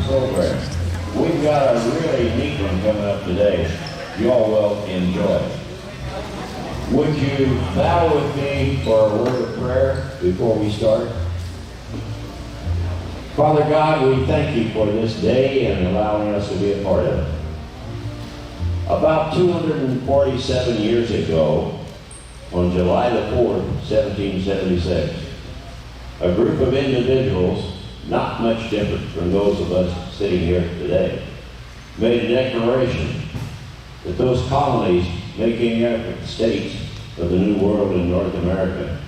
program. We've got a really neat one coming up today. You all will enjoy. Would you bow with me for a word of prayer before we start? Father God, we thank you for this day and allowing us to be a part of it. About 247 years ago, on July the 4th, 1776, a group of individuals, not much different from those of us sitting here today, made a declaration that those colonies making up the states of the New World in North America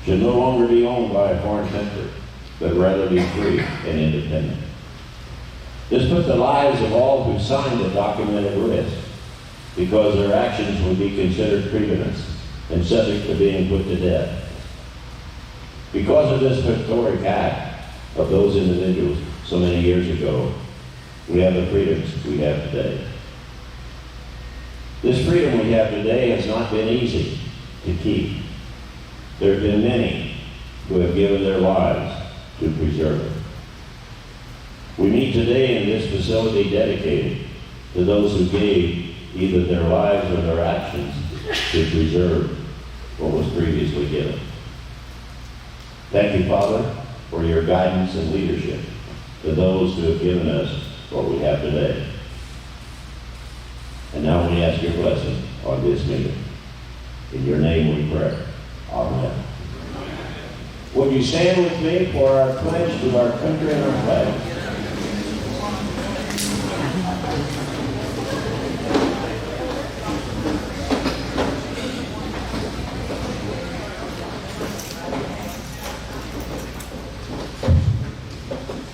should no longer be owned by a foreign country, but rather be free and independent. This put the lives of all who signed the document at risk, because their actions would be considered criminals and subject to being put to death. Because of this historic act of those individuals so many years ago, we have the freedoms we have today. This freedom we have today has not been easy to keep. There have been many who have given their lives to preserve it. We meet today in this facility dedicated to those who gave either their lives or their actions to preserve what was previously given. Thank you, Father, for your guidance and leadership to those who have given us what we have today. And now we ask your blessing on this meeting. In your name we pray. Amen. Would you stand with me for our pledge to our country and our flag?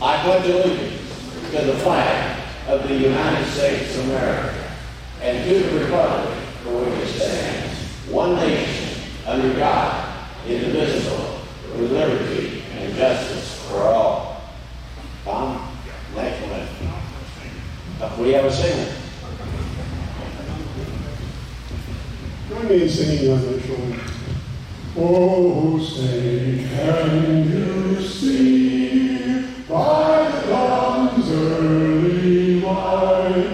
I pledge allegiance to the flag of the United States of America and to the republic for which it stands, one nation, under God, indivisible, with liberty and justice for all. Tom, next one. We have a singer. Join me in singing on the shoulder. Oh, say, can you see by the dawn's early light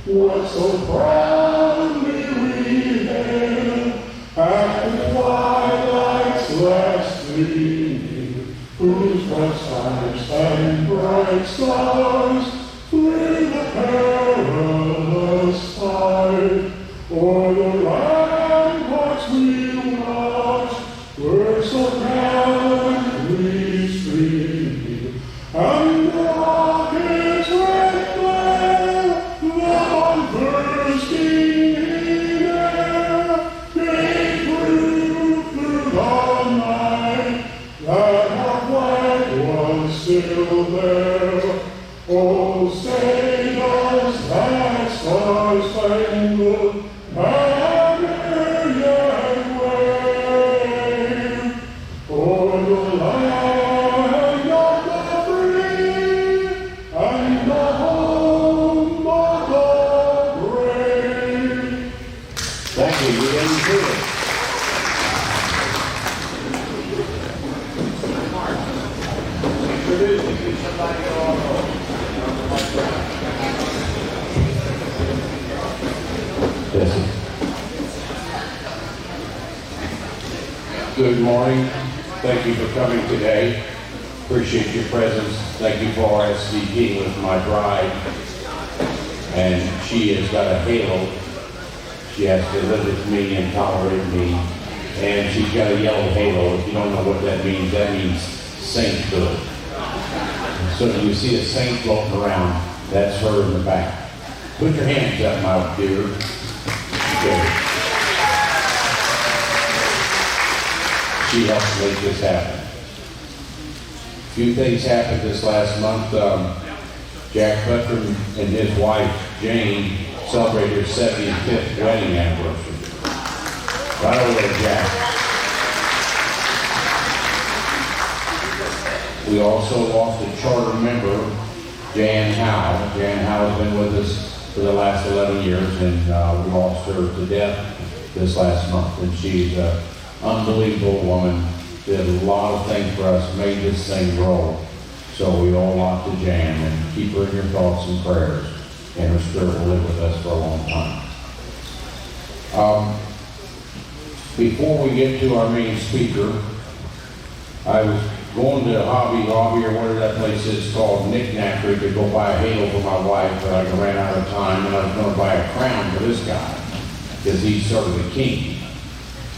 what so proudly we hailed at the twilight's last gleaming, whose bright stripes and bright stars through the perilous fight o'er the ramparts we watched were so gallantly streaming, and the rockets red glare, the bomb bursting in air, gave proof through the night that our flag was still there. Oh, say does that star-spangled banner yet wave o'er the land of the free and the home of the brave? Thank you. You didn't do it. Introducing somebody all over. Good morning. Thank you for coming today. Appreciate your presence. Thank you for RSVPing with my bride. And she has got a halo. She has to live with me and tolerate me. And she's got a yellow halo. If you don't know what that means sainthood. So when you see a saint floating around, that's her in the back. Put your hands up, my dear. Good. She helped make this happen. A few things happened this last month. Jack Butler and his wife, Jane, celebrated their 75th wedding anniversary. Right over there, Jack. We also lost a charter member, Jan Howe. Jan Howe has been with us for the last 11 years, and we lost her to death this last month. And she's an unbelievable woman, did a lot of things for us, made this thing grow. So we all want to Jan and keep her in your thoughts and prayers. And her spirit will live with us for a long time. Before we get to our main speaker, I was going to Hobby Lobby or whatever that place is called, Knick-Knackery, to go buy a halo for my wife, but I ran out of time, and I was going to buy a crown for this guy, because he's sort of the king.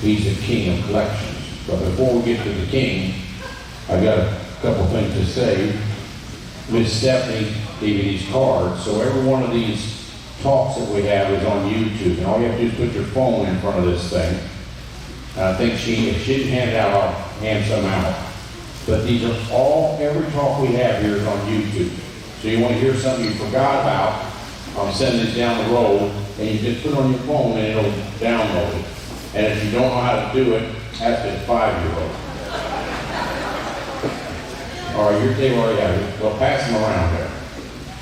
He's the king of collections. But before we get to the king, I've got a couple things to say. Miss Stephanie gave me these cards, so every one of these talks that we have is on YouTube, and all you have to do is put your phone in front of this thing. And I think if she didn't hand it out, I'll hand some out. But these are all, every talk we have here is on YouTube. So you want to hear something you forgot about, I'm sending this down the road, and you just put it on your phone and it'll download it. And if you don't know how to do it, ask a 5-year-old. All right, your table already have it. Well, pass them around there.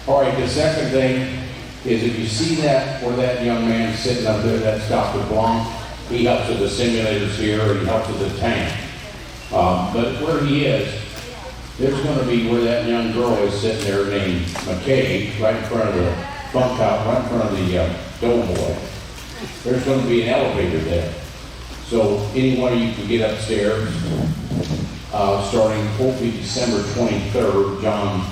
All right, the second thing is if you see that, where that young man sitting up there, that's Dr. Blanc, he helps with the simulators here, and he helps with the tank. But where he is, there's going to be where that young girl is sitting there named McKay, right in front of the bunkhouse, right in front of the doughboy. There's going to be an elevator there. So any one of you can get upstairs, starting hopefully December 23rd. John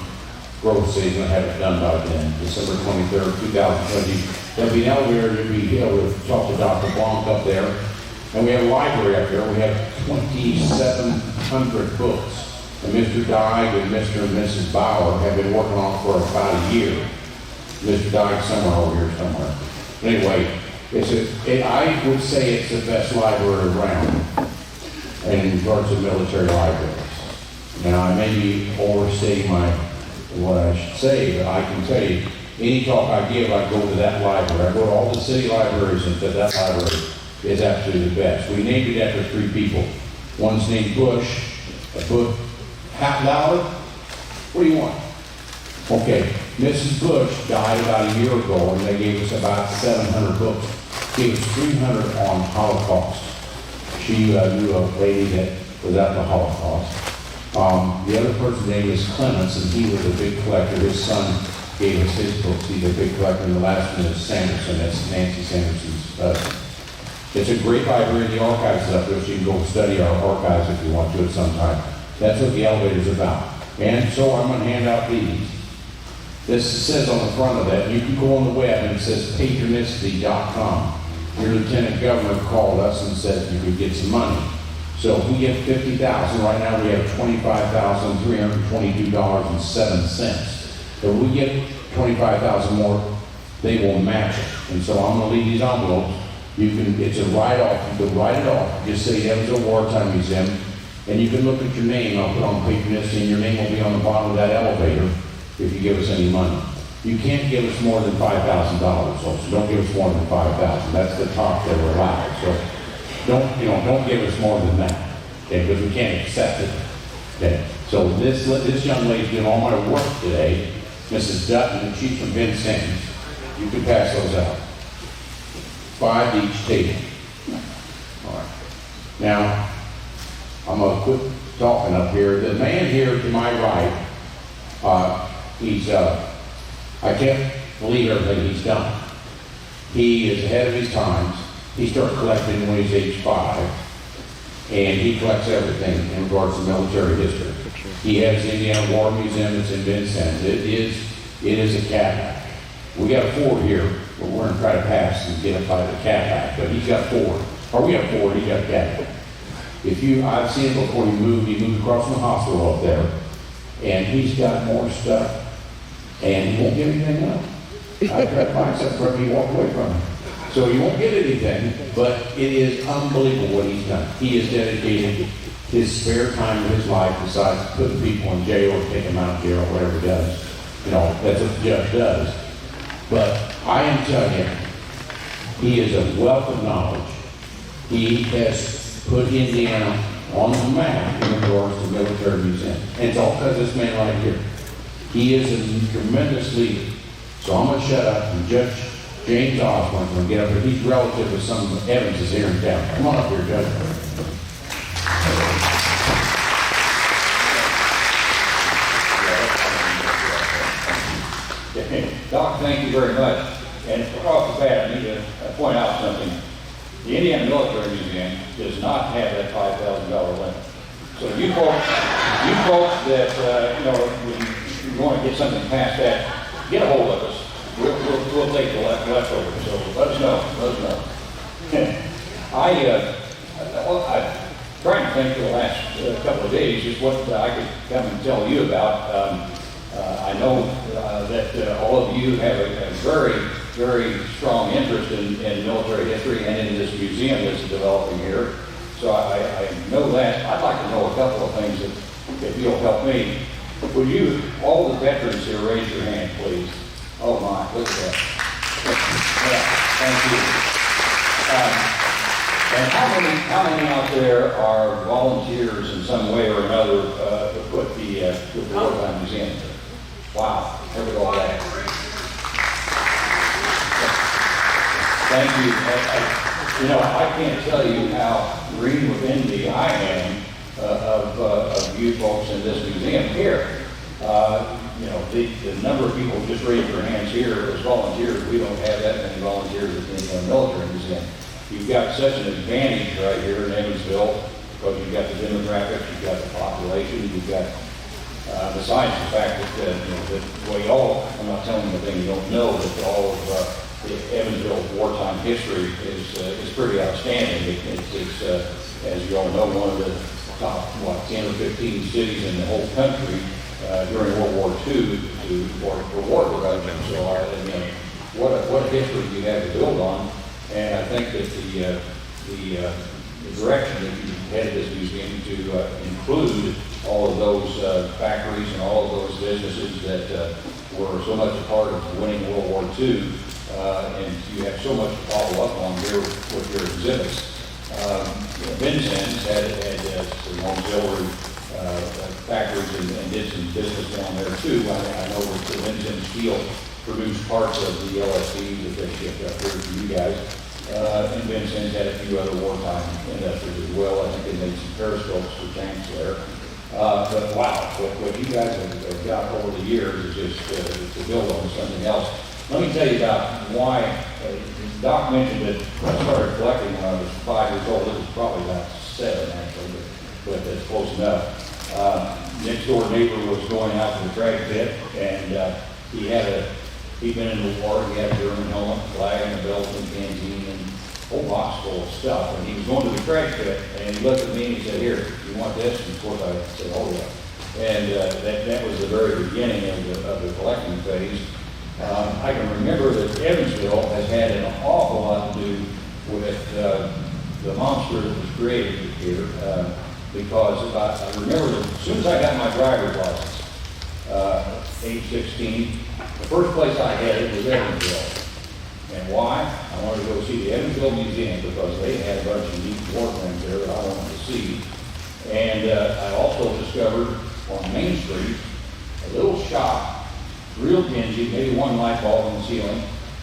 Grove says he's going to have it done by then, December 23rd, 2020. There'll be an elevator, you'll be able to talk to Dr. Blanc up there. And we have a library up there. We have 2,700 books. And Mr. Dyke and Mr. and Mrs. Bauer have been working on it for about a year. Mr. Dyke somewhere over here somewhere. But anyway, I would say it's the best library around in regards to military libraries. Now, I may be overstating what I should say, but I can tell you, any talk I give, I go to that library. I go to all the city libraries, and that library is absolutely the best. We named it after 3 people. One's named Bush, a book, half louder. What do you want? Okay, Mrs. Bush died about a year ago, and they gave us about 700 books. Gave us 300 on Holocaust. She knew a lady that was at the Holocaust. The other person's name is Clements, and he was a big collector. His son gave us his books. He's a big collector. And the last one is Sanderson. That's Nancy Sanderson's. It's a great library. The archives is up there, so you can go study our archives if you want to at some time. That's what the elevator's about. And so I'm going to hand out these. This says on the front of that, you can go on the web, and it says patronicity.com. Your lieutenant governor called us and said you could get some money. So if we get $50,000, right now we have $25,322.07. If we get $25,000 more, they will match it. And so I'm going to leave these envelopes. It's a write-off. You can write it off. Just say Evansville Wartime Museum, and you can look at your name. I'll put on patronicity, and your name will be on the bottom of that elevator if you give us any money. You can't give us more than $5,000, so don't give us more than $5,000. That's the top that we're allowed. So don't give us more than that, okay? Because we can't accept it. Okay. So this young lady's doing all my work today, Mrs. Dutton, she's from Vincennes. You can pass those out. 5 each table. All right. Now, I'm going to quit talking up here. The man here to my right, I can't believe everything he's done. He is ahead of his times. He started collecting when he was age 5, and he collects everything in regards to military history. He has the Indiana War Museum that's in Vincennes. It is a Cadillac. We got a Ford here, but we're going to try to pass and get up by the Cadillac, but he's got Ford. Or we have Ford, he got a Cadillac. I've seen him before he moved across from the hospital up there, and he's got more stuff. And he won't get anything up. I tried to find something for him, he walked away from it. So he won't get anything, but it is unbelievable what he's done. He has dedicated his spare time of his life, besides putting people in jail or taking them out of jail or whatever he does. That's what the judge does. But I am telling you, he is a wealth of knowledge. He has put Indiana on the map in regards to military museum. And it's all because of this man right here. He is a tremendous leader. So I'm going to shut up, and Judge James Osborne is going to get up here. He's relative to some of the Evanses here in town. Come on up here, Judge. Doc, thank you very much. And right off the bat, I need to point out something. The Indiana Military Museum does not have that $5,000 limit. So you folks that, when you want to get something past that, get a hold of us. We'll take the leftovers. So let us know. I'm trying to think for the last couple of days just what I could come and tell you about. I know that all of you have a very, very strong interest in military history and in this museum that's developing here. So I know that. I'd like to know a couple of things if you'll help me. Would you, all the veterans here, raise your hand, please? Oh my, look at that. Yeah, thank you. And how many out there are volunteers in some way or another with the Wartime Museum? Wow, there we go. Thank you. I can't tell you how green within me I am of you folks in this museum here. The number of people who just raised their hands here as volunteers, we don't have that many volunteers at the military museum. You've got such an advantage right here in Evansville because you've got the demographics, you've got the population, you've got, besides the fact that I'm not telling you anything you don't know, that all of the Evansville wartime history is pretty outstanding. It's as you all know, one of the top, 10 or 15 cities in the whole country during World War II for war prevention. So, what a history you have to build on. And I think that the direction that you headed this museum to include all of those factories and all of those businesses that were so much a part of winning World War II, and you have so much to follow up on here with your exhibits. Vincennes had some auxiliary factories and did some business down there too. I know that the Vincennes Steel produced parts of the LSDs that they shipped up here to you guys. And Vincennes had a few other wartime industries as well. I think they made some periscopes for tanks there. But wow, what you guys have got over the years is just to build on something else. Let me tell you about why. Doc mentioned that I started collecting when I was 5 years old. It was probably about 7 actually, but that's close enough. Next door neighbor was going out to the trash pit, and he'd been in the war. He had a German helmet, flag, and a belt, and canteen, and a whole box full of stuff. And he was going to the trash pit, and he looked at me and he said, "Here, you want this?" And of course I said, "Oh yeah." And that was the very beginning of the collecting phase. I can remember that Evansville has had an awful lot to do with the monster that was created here, because I remember that as soon as I got my driver's license, age 16, the first place I headed was Evansville. And why? I wanted to go see the Evansville Museum because they had a bunch of neat war things there that I wanted to see. And I also discovered on Main Street a little shop, real dingy, maybe one light bulb in the ceiling,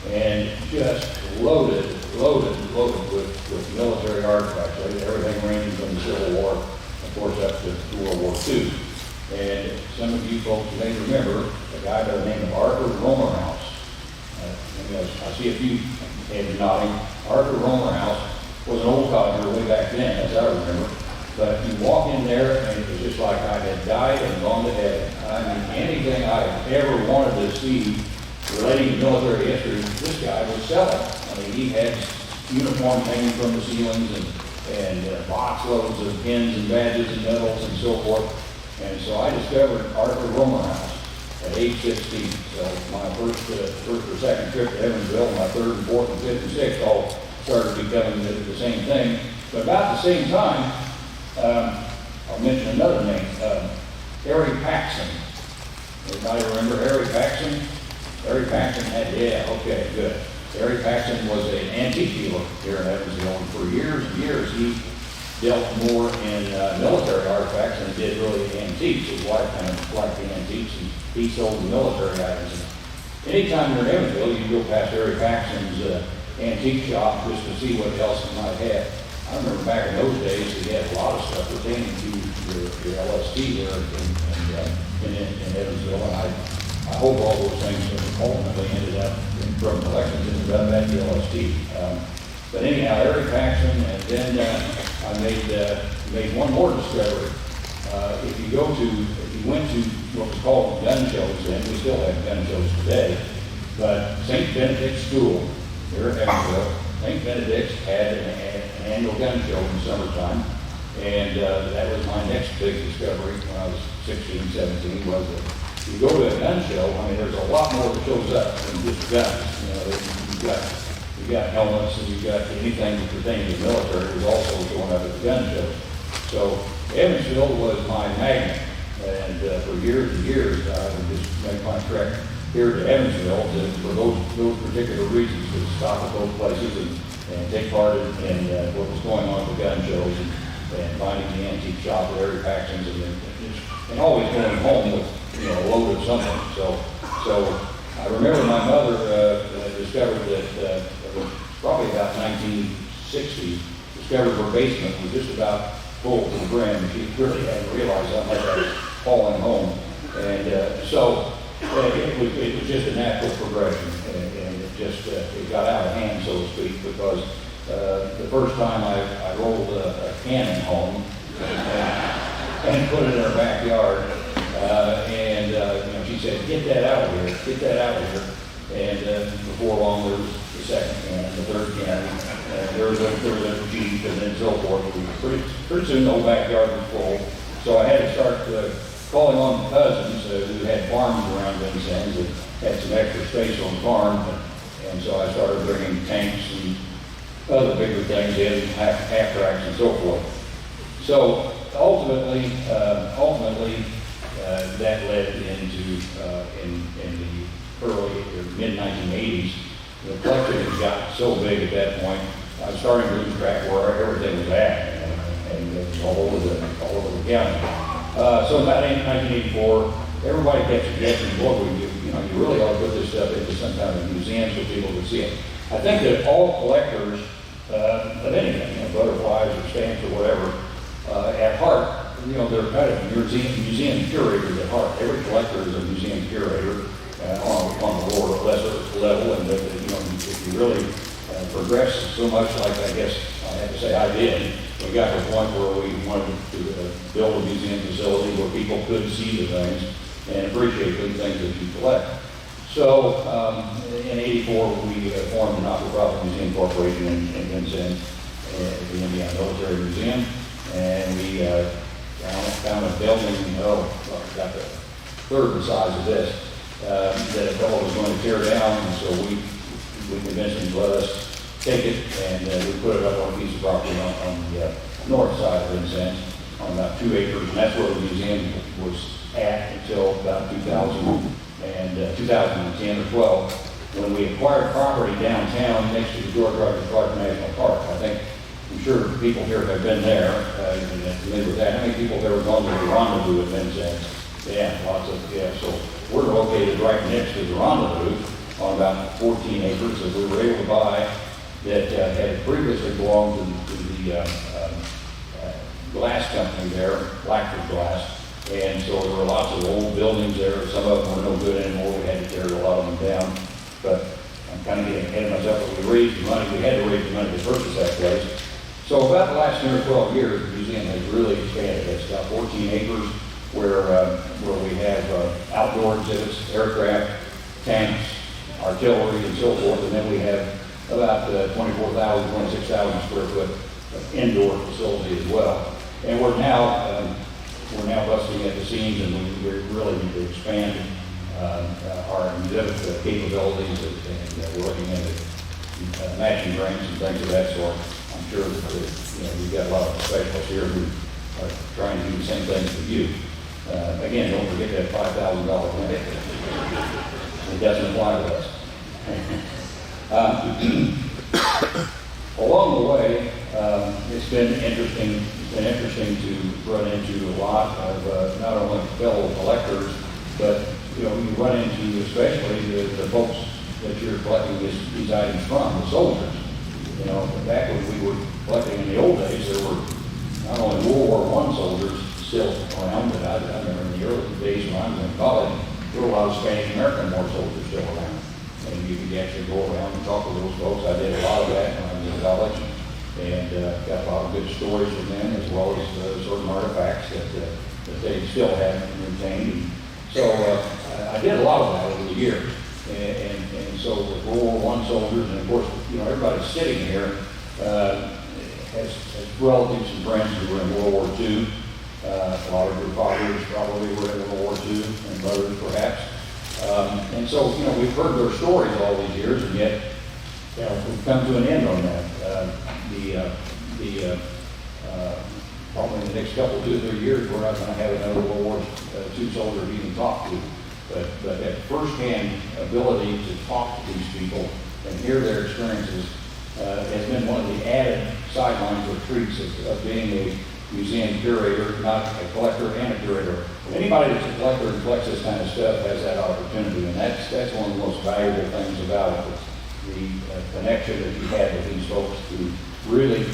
and just loaded with military artifacts. Everything ranging from the Civil War, of course, up to World War II. And some of you folks may remember a guy by the name of Arthur Romerhouse. I see a few heads nodding. Arthur Romerhouse was an old codger way back then, as I remember. But you walk in there, and it was just like I had died and gone to heaven. I mean, anything I ever wanted to see relating to military history, this guy was selling. I mean, he had uniforms hanging from the ceilings and box loads of pins and badges and medals and so forth. And so I discovered Arthur Romerhouse at age 16. So my first or second trip to Evansville, my third and fourth and fifth and sixth all started becoming the same thing. But about the same time, I'll mention another name, Harry Paxson. Anybody remember Harry Paxson? Harry Paxson okay, good. Harry Paxson was an antique dealer here in Evansville, and for years and years he dealt more in military artifacts than he did really antiques. His wife kind of liked the antiques, and he sold the military items. And anytime you're in Evansville, you go past Harry Paxson's antique shop just to see what else he might have. I remember back in those days, he had a lot of stuff pertaining to your LSD there in Evansville, and I hope all those things ultimately ended up from collections ended up at the LST. But anyhow, Eric Paxson, and then I made one more discovery. If you went to what was called gun shows, and we still have gun shows today, but St. Benedict's School here at Evansville, St. Benedict's had an annual gun show in the summertime, and that was my next big discovery when I was 16, 17, was that you go to a gun show, I mean, there's a lot more that shows up than just guns. You know, you've got helmets, and you've got anything that pertains to the military is also showing up at the gun shows. So Evansville was my magnet, and for years and years, I would just make my trek here to Evansville for those particular reasons, to stop at those places and take part in what was going on at the gun shows, and finding the antique shop at Eric Paxson's, and always going home with, you know, a load of something. So I remember my mother discovered that it was probably about 1960, discovered her basement was just about full to the brim. She really hadn't realized how much I was hauling home. And so it was just a natural progression, and it got out of hand, so to speak, because the first time I rolled a cannon home and put it in her backyard, and you know, she said, "Get that out of here, get that out of here." And before long, there was the second cannon, the third cannon, and there was a Jeep, and then so forth. Pretty soon, the whole backyard was full. So I had to start calling on cousins who had farms around Vincennes that had some extra space on the farm, and so I started bringing tanks and other bigger things in, half tracks and so forth. So ultimately, that led into in the early or mid 1980s. The collection had gotten so big at that point, I was starting to lose track where everything was at, and it was all over the county. So about 1984, everybody kept suggesting, boy, you really ought to put this stuff into some kind of museum so people could see it. I think that all collectors of anything, you know, butterflies or stamps or whatever, at heart, you know, they're kind of museum curators at heart. Every collector is a museum curator on the more or lesser level, and you know, if you really progress so much, like I guess I have to say I did, we got to the point where we wanted to build a museum facility where people could see the things and appreciate the things that you collect. So in '84, we formed the Not-for-Profit Museum Corporation in Vincennes, the Indiana Military Museum, and we found a building, about the third the size of this, that a fellow was going to tear down, and so we convinced him to let us take it, and we put it up on a piece of property on the north side of Vincennes, on about 2 acres, and that's where the museum was at until about 2010 or 12, when we acquired property downtown next to the George Rogers Clark National Park. I'm sure people here have been there, and familiar with that. How many people have ever gone to the Rendezvous at Vincennes? Yeah, lots of, yeah. So we're located right next to the Rendezvous on about 14 acres that we were able to buy that had previously belonged to the glass company there, Blackford Glass. And so there were lots of old buildings there. Some of them were no good anymore. We had to tear a lot of them down. But I'm kind of getting ahead of myself. But we raised the money. We had to raise the money to purchase that place. So about the last 10 or 12 years, the museum has really expanded. It's got 14 acres where we have outdoor exhibits, aircraft, tanks, artillery, and so forth. And then we have about 24,000, 26,000 square foot indoor facility as well. And we're now busting at the seams, and we really need to expand our exhibit capabilities, and we're looking at matching rings and things of that sort. I'm sure that we've got a lot of specialists here who are trying to do the same things with you. Again, don't forget that $5,000 limit. It doesn't apply to us. Along the way, it's been interesting to run into a lot of not only fellow collectors, but you run into especially the folks that you're collecting these items from, the soldiers. Back when we were collecting in the old days, there were not only World War I soldiers still around, but I remember in the early days when I was in college, there were a lot of Spanish American war soldiers still around. And you could actually go around and talk to those folks. I did a lot of that when I was in college, and got a lot of good stories from them, as well as certain artifacts that they still have maintained. And so I did a lot of that over the years. And so with World War I soldiers, and of course, everybody sitting here has relatives and friends who were in World War II. A lot of your fathers probably were in World War II, and mothers perhaps. And so, we've heard their stories all these years, and yet, we've come to an end on that. Probably in the next couple, 2 or 3 years, we're not going to have another World War II soldier to even talk to. But that first-hand ability to talk to these people and hear their experiences has been one of the added sidelines or treats of being a museum curator, not a collector and a curator. Anybody that's a collector and collects this kind of stuff has that opportunity, and that's one of the most valuable things about it, the connection that you had with these folks who really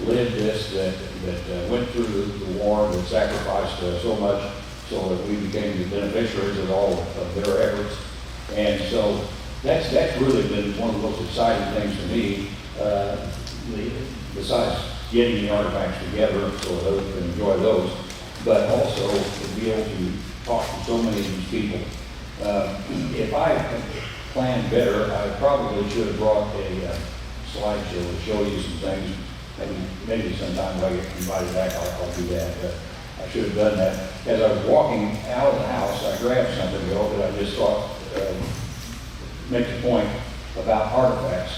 lived this, that went through the war, that sacrificed so much so that we became the beneficiaries of all of their efforts. And so that's really been one of the most exciting things to me, besides getting the artifacts together so those can enjoy those, but also to be able to talk to so many of these people. If I had planned better, I probably should have brought a slideshow to show you some things. Maybe sometime when I get invited back, I'll do that. But I should have done that. As I was walking out of the house, I grabbed something though that I just thought makes a point about artifacts.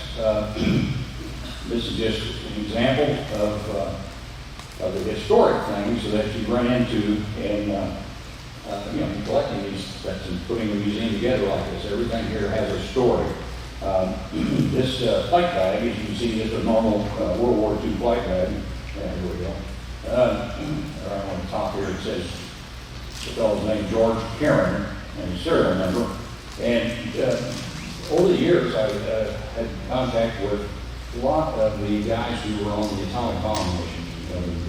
This is just an example of the historic things that you run into in collecting these things and putting a museum together like this. Everything here has a story. This flight bag, as you can see, is a normal World War II flight bag. Yeah, here we go. Right on the top here it says the fellow's name George Karen and his serial number. And over the years, I had contact with a lot of the guys who were on the atomic bomb mission,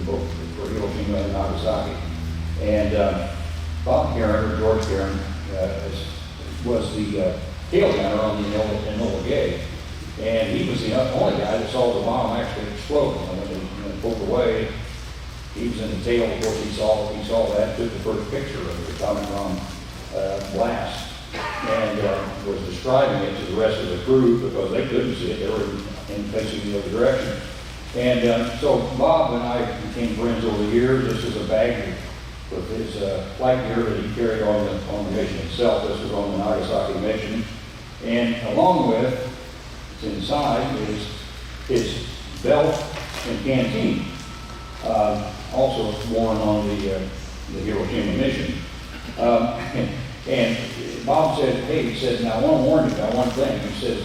both for Hiroshima and Nagasaki. And Bob Karen, or George Karen, was the tail gunner on the Enola Gay. And he was the only guy that saw the bomb actually explode. And when it pulled away, he was in the tail. Of course, he saw that, took the first picture of the atomic bomb blast, and was describing it to the rest of the crew because they couldn't see it. They were in facing the other direction. And so Bob and I became friends over the years. This is a bag with his flight gear that he carried on the mission itself. This was on the Nagasaki mission. And along with, inside, is his belt and canteen, also worn on the Hiroshima mission. And Bob said, hey, he said, now I want to warn you about one thing. He says,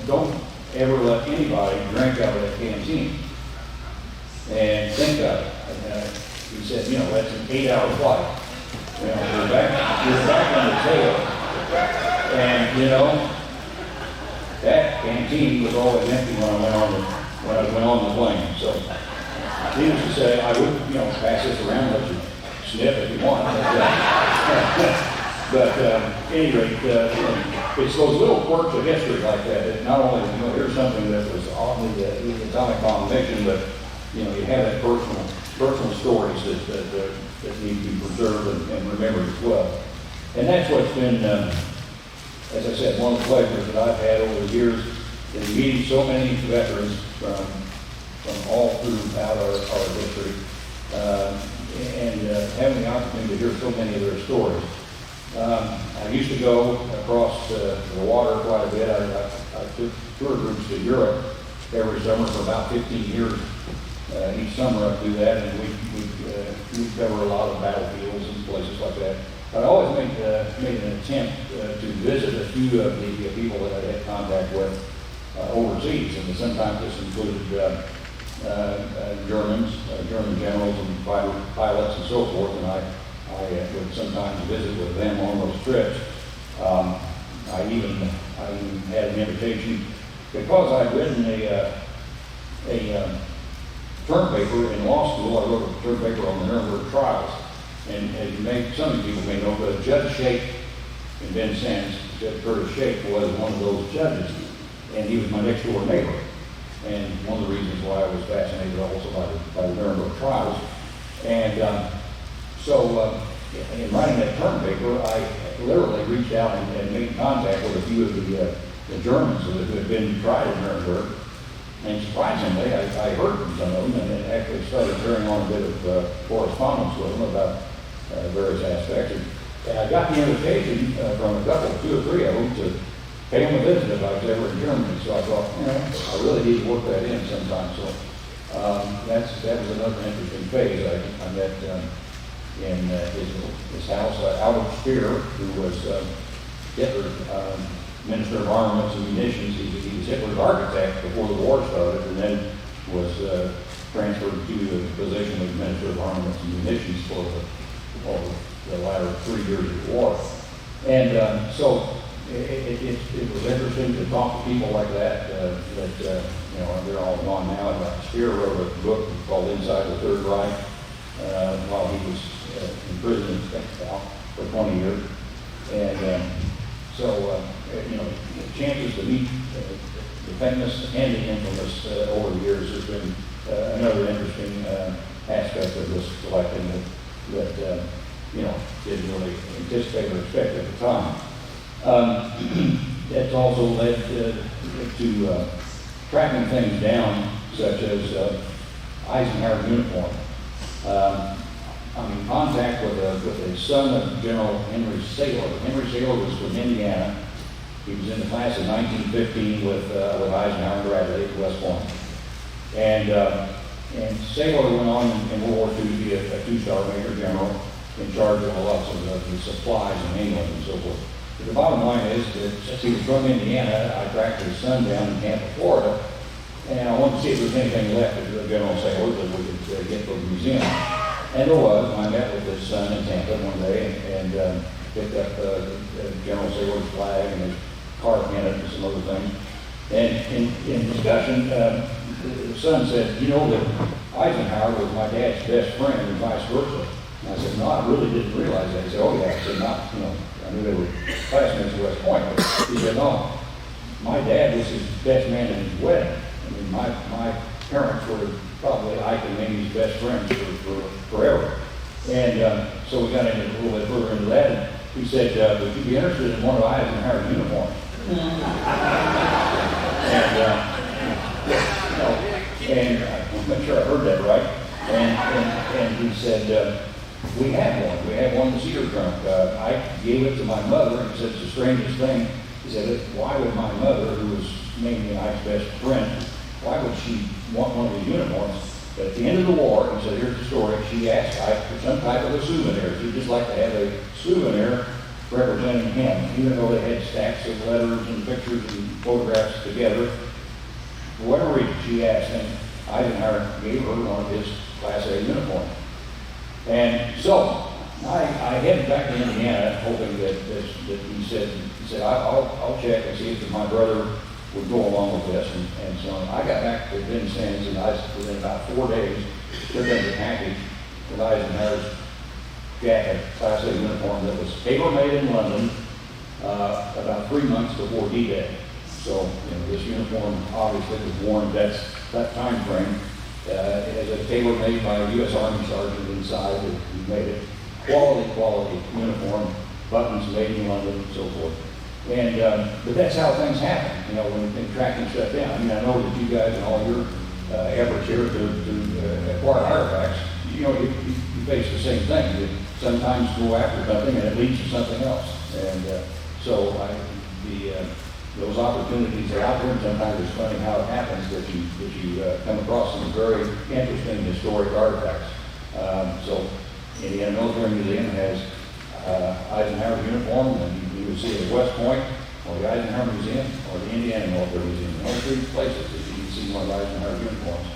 don't ever let anybody drink out of that canteen. And think of it. He said, that's an 8-hour flight. You're back on the tail. And, that canteen was always empty when I went on the plane. So, needless to say, I would, pass this around, let you sniff if you want. But at any rate, it's those little quirks of history like that. That not only, here's something that was on the atomic bomb mission, but, you have that personal stories that need to be preserved and remembered as well. And that's what's been, as I said, one of the pleasures that I've had over the years is meeting so many veterans from all throughout our history, and having the opportunity to hear so many of their stories. I used to go across the water quite a bit. I took tour groups to Europe every summer for about 15 years. Each summer I do that, and we cover a lot of battlefields and places like that. But I always made an attempt to visit a few of the people that I had contact with overseas, and sometimes this included German generals and pilots and so forth, and I would sometimes visit with them on those trips. I even had an invitation, because I'd written a term paper in law school. I wrote a term paper on the Nuremberg trials, And as some of you people may know, but Judge Shake in Vincennes, Judge Curtis Shake was one of those judges, and he was my next door neighbor. And one of the reasons why I was fascinated also by the Nuremberg trials. And so in writing that term paper, I literally reached out and made contact with a few of the Germans who had been tried at Nuremberg. And surprisingly, I heard from some of them and actually started carrying on a bit of correspondence with them about various aspects. And I got the invitation from a couple, 2 or 3 of them, to pay them a visit if I was ever in Germany. So I thought, I really need to work that in sometime. So that was another interesting phase. I met in his house, Albert Speer, who was Hitler's Minister of Armaments and Munitions. He was Hitler's architect before the war started, and then was transferred to the position of Minister of Armaments and Munitions for the latter 3 years of the war. And so it was interesting to talk to people like that, they're all gone now. Speer wrote a book called Inside the Third Reich while he was in prison in Spextal for 20 years. And the chances to meet the famous and the infamous over the years has been another interesting aspect of this collection that didn't really anticipate or expect at the time. That's also led to tracking things down, such as Eisenhower uniform. I'm in contact with a son of General Henry Saylor. Henry Saylor was from Indiana. He was in the class of 1915 with Eisenhower and Bradley at West Point. And Saylor went on in World War II to be a 2-star major general in charge of lots of the supplies in England and so forth. But the bottom line is that since he was from Indiana, I tracked his son down in Tampa, Florida, and I wanted to see if there was anything left of General Saylor that we could get from the museum. And there was. I met with his son in Tampa one day and picked up General Saylor's flag and his car pennant and some other things. And in discussion, the son said, that Eisenhower was my dad's best friend and vice versa. And I said, no, I really didn't realize that. He said, oh yeah. I said, I knew they were classmates at West Point. But he said, no, my dad was his best man in his wedding. I mean, my parents were probably Ike and Mamie's best friends for forever. And so we got into a little bit further into that. And he said, would you be interested in one of Eisenhower's uniforms? And I'm not sure I heard that right. And he said, we have one. We have one in the cedar trunk. I gave it to my mother, and he said, it's the strangest thing. He said, why would my mother, who was mainly Ike's best friend, why would she want one of his uniforms? But at the end of the war, he said, here's the story, she asked Ike for some type of a souvenir. She'd just like to have a souvenir representing him, even though they had stacks of letters and pictures and photographs together. For whatever reason, she asked, and Eisenhower gave her one of his Class A uniforms. And so I headed back to Indiana, hoping that he said I'll check and see if my brother would go along with this. And so I got back to Vincennes, and within about 4 days, took in the package with Eisenhower's jacket, Class A uniform that was tailor-made in London about 3 months before D-Day. So this uniform obviously was worn that time frame. It has a tailor-made by a U.S. Army sergeant inside. He made it quality uniform, buttons made in London, and so forth. And but that's how things happen, when you're tracking stuff down. I mean, I know that you guys and all your efforts here to acquire artifacts, you face the same thing. You sometimes go after something and it leads to something else. And so those opportunities are out there, and sometimes it's funny how it happens that you come across some very interesting historic artifacts. So Indiana Military Museum has Eisenhower uniform, and you can see it at West Point, or the Eisenhower Museum, or the Indiana Military Museum. All 3 places that you can see one of Eisenhower uniforms.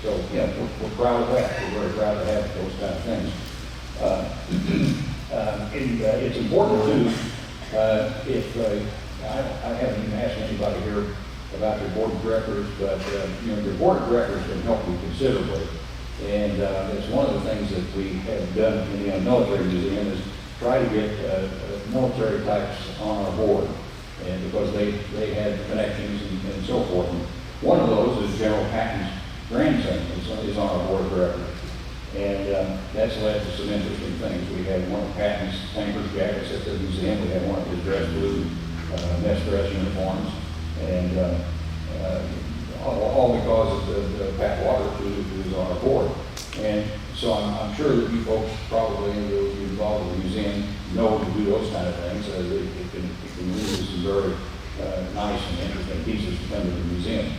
So we're proud of that. We're very proud to have those kind of things. And it's important too, I haven't even asked anybody here about your board of directors, but your board of directors can help you considerably And it's one of the things that we have done in the military museum is try to get military types on our board, and because they had connections and so forth. And one of those is General Patton's grandson is on our board of directors. And that's led to some interesting things. We had one of Patton's tanker's jackets at the museum. We had one of his dress blue mess dress uniforms. And all because of Pat Waters, who is on our board. And so I'm sure that you folks probably involved with the museum know to do those kind of things. It can lead to some very nice and interesting pieces to come to the museum.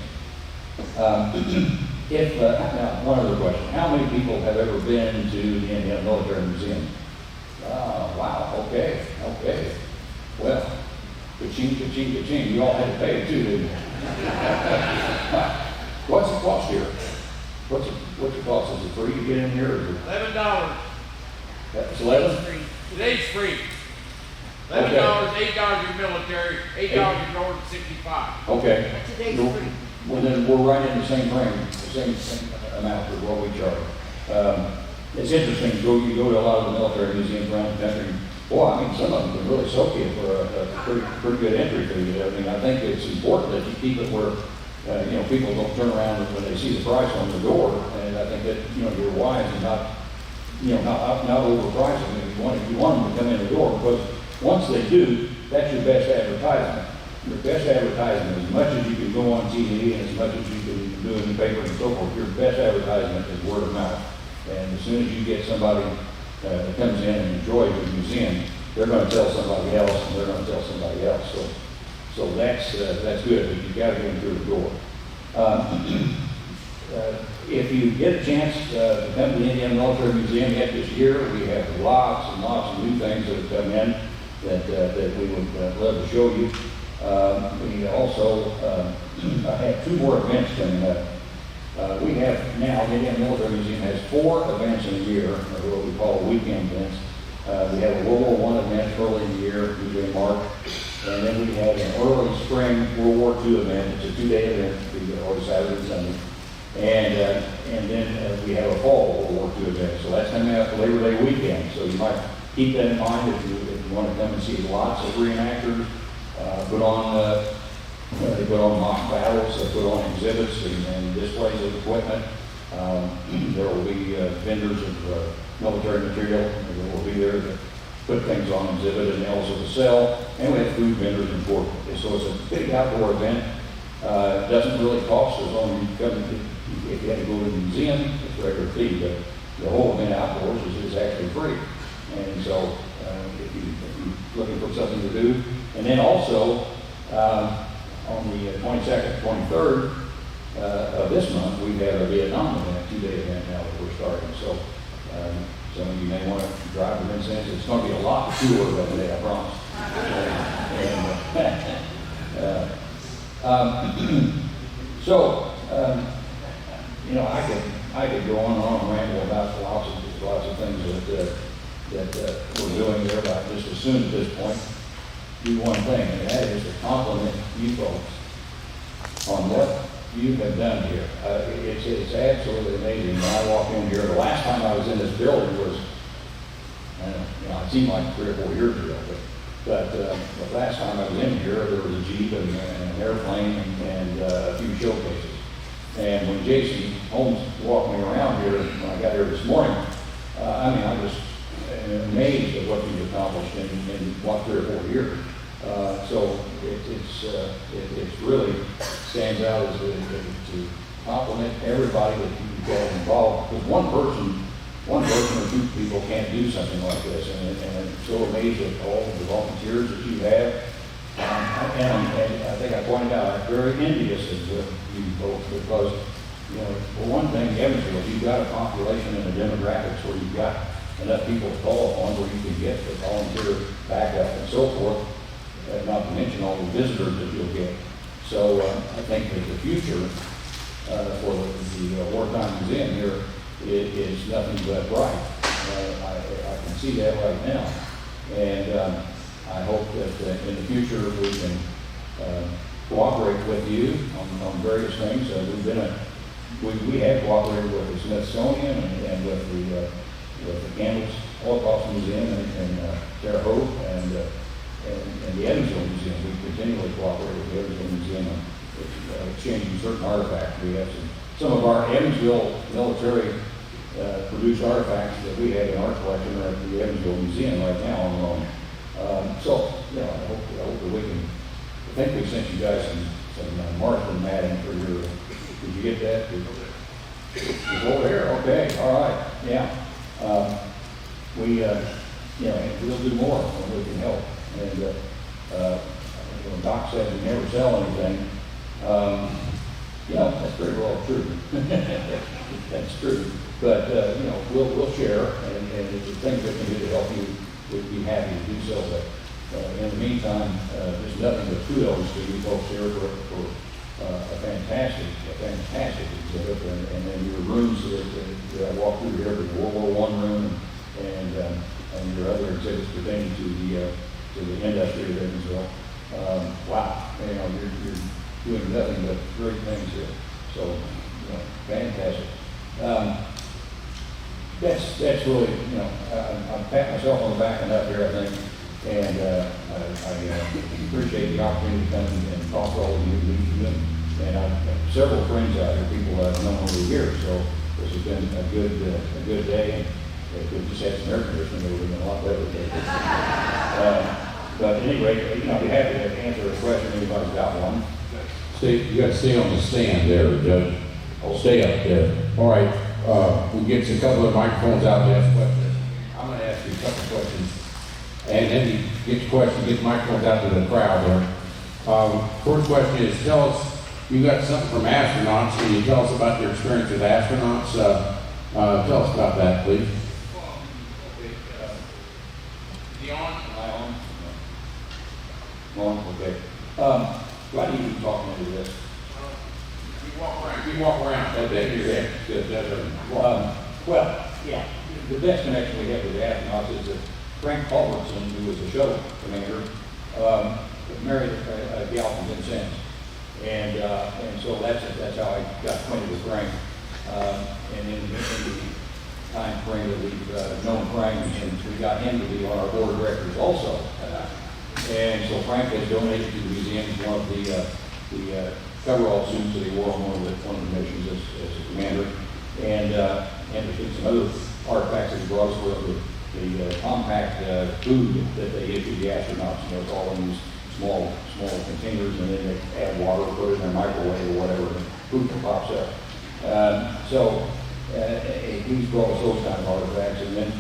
Now, one other question. How many people have ever been to the Indiana Military Museum? Wow, okay. Well, ka-ching, ka-ching, ka-ching. You all had to pay it too, didn't you? What's the cost here? What's the cost? Is it free to get in here? Or is it $11. That's 11? Today's free. $11, $8 your military, $8 your North, $65. Okay. But today's free. Well, then we're right in the same range, the same amount for what we charge. It's interesting, you go to a lot of the military museums around the country, boy, I mean, some of them can really soak you for a pretty good entry fee. I mean, I think it's important that you keep it where, people don't turn around when they see the price on the door, and I think that, you're wise and not overpricing them. You want them to come in the door, because once they do, that's your best advertisement. Your best advertisement, as much as you can go on TV and as much as you can do in the paper and so forth, your best advertisement is word of mouth. And as soon as you get somebody that comes in and enjoys the museum, they're going to tell somebody else, and they're going to tell somebody else. So that's good, but you've got to get them through the door. If you get a chance to come to the Indiana Military Museum yet this year, we have lots and lots of new things that have come in that we would love to show you. We also have 2 more events coming up. We have now, the Indiana Military Museum has 4 events in a year, or what we call weekend events. We have a World War I event early in the year, usually in March, and then we have an early spring World War II event. It's a 2-day event, always Saturday and Sunday. And then we have a fall World War II event, so that's coming up Labor Day weekend. So you might keep that in mind if you want to come and see lots of reenactors. They put on mock battles, they put on exhibits and displays of equipment. There will be vendors of military material that will be there to put things on exhibit, and also to sell. And we have food vendors and pork. So it's a big outdoor event. It doesn't really cost as long as you come. If you have to go to the museum, it's a regular fee, but the whole event outdoors is actually free. And so if you're looking for something to do, and then also on the 22nd, 23rd of this month, we have a Vietnam event, 2-day event now that we're starting. So some of you may want to drive to Vincennes. It's going to be a lot cooler that day, I promise. I could go on and on and ramble about lots of things that we're doing there, but I just assume at this point do one thing, and that is to compliment you folks on what you have done here. It's absolutely amazing. When I walk in here, the last time I was in this building was, it seemed like 3 or 4 years ago, but the last time I was in here, there was a Jeep and an airplane and a few showcases. And when Jason Holmes walked me around here, when I got here this morning, I was amazed at what you've accomplished in what, 3 or 4 years. So it really stands out as to compliment everybody that you get involved. Because one person or 2 people can't do something like this, and I'm so amazed at all the volunteers that you have. And I think I pointed out, I'm very envious of you folks because, for one thing, Evansville, you've got a population and a demographics where you've got enough people to call upon where you can get the volunteer backup and so forth, not to mention all the visitors that you'll get. So I think that the future for the Wartime Museum here is nothing but bright. I can see that right now. And I hope that in the future we can cooperate with you on various things. We've been we have cooperated with the Smithsonian and with the Campbell's Holocaust Museum in Terre Haute and the Evansville Museum. We continually cooperate with the Evansville Museum on exchanging certain artifacts. We have some of our Evansville military produced artifacts that we have in our collection are at the Evansville Museum right now on loan. So, you know, I hope that we can. I think we sent you guys some Marston matting for your. Did you get that? It's over here. Okay. All right. Yeah. We, you know, we'll do more when we can help. And you know, Doc said we never sell anything. You know, that's pretty well true. That's true. But you know, we'll share, and if the things that can do to help you, we'd be happy to do so. But in the meantime, there's nothing but kudos to you folks here for a fantastic exhibit, and then your rooms that I walked through here, the World War I room, and your other exhibits pertaining to the industry of Evansville. Wow, you know, you're doing nothing but great things here. So, you know, fantastic. That's really, you know, I'm patting myself on the back enough here, I think, and I appreciate the opportunity to come and talk to all of you, and I've got several friends out here, people I've known over the years, so this has been a good day, and if we just had some air conditioning, it would have been a lot better today. But at any rate, you know, I'd be happy to answer a question if anybody's got one. You got to stay on the stand there, Judge. I'll stay up there. All right. We'll get a couple of microphones out to ask questions. I'm going to ask you a couple of questions. And then you get your question, get the microphones out to the crowd there. First question is, tell us, you got something from astronauts. Can you tell us about your experience with astronauts? Tell us about that, please. Okay. Why do you talk into this? You walk around. Well, yeah. The best connection we have with the astronauts is that Frank Culbertson, who was the shuttle commander, married a gal from Vincennes, and so that's how I got acquainted with Frank. And in the time frame that we've known Frank, and we got him to be on our board of directors also. And so Frank has donated to the museum one of the coverall suits that he wore on one of the missions as a commander. And there's been some other artifacts that he brought us with the compact food that they issued the astronauts. You know, it's all in these small containers, and then they add water, put it in their microwave or whatever, and food pops up. So he's brought us those kind of artifacts. And then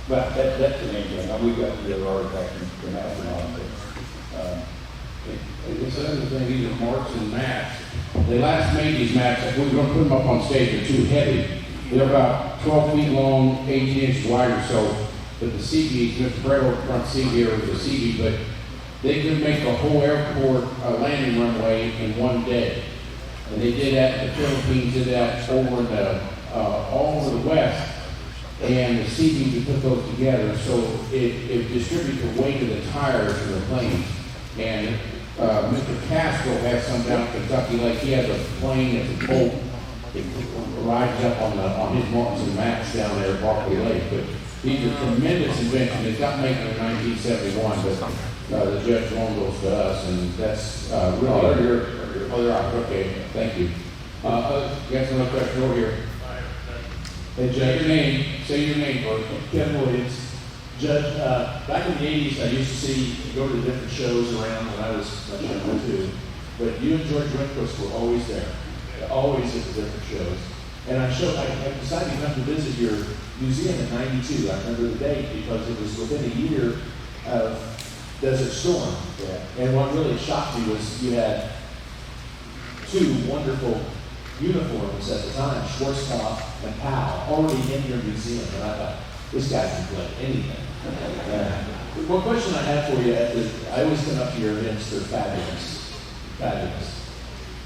well, that's the main thing. We've got the other artifacts from astronauts. This other thing, these are marks and mats. They last made these mats, we were going to put them up on stage, they're too heavy. They're about 12 feet long, 18 inches wide or so. But the CBs, Mr. Brett front seat here was a CB, but they could make a whole airport landing runway in one day. And they did that, the Philippines did that over in all over the West. And the CBs, we put those together, so it distributes the weight of the tires in the planes. And Mr. Castro has some down in Kentucky, like he has a plane that's a boat. It rides up on his marks and mats down there at Barkley Lake. But these are tremendous inventions. They got making in 1971, but the judge loaned those to us, and that's really. Oh, they're out. Okay, thank you. You got another question over here. Hey, Judge. Say your name first. Kevin Williams. Judge, back in the 80s, I used to go to the different shows around when I was much younger too. But you and George Rehnquist were always there, always at the different shows. And I decided to come to visit your museum in '92. I remember the date because it was within a year of Desert Storm. Yeah. And what really shocked me was you had two wonderful uniforms at the time, Schwarzkopf and Powell, already in your museum. And I thought, this guy can play anything. One question I have for you is, I always come up to your events, they're fabulous. Fabulous.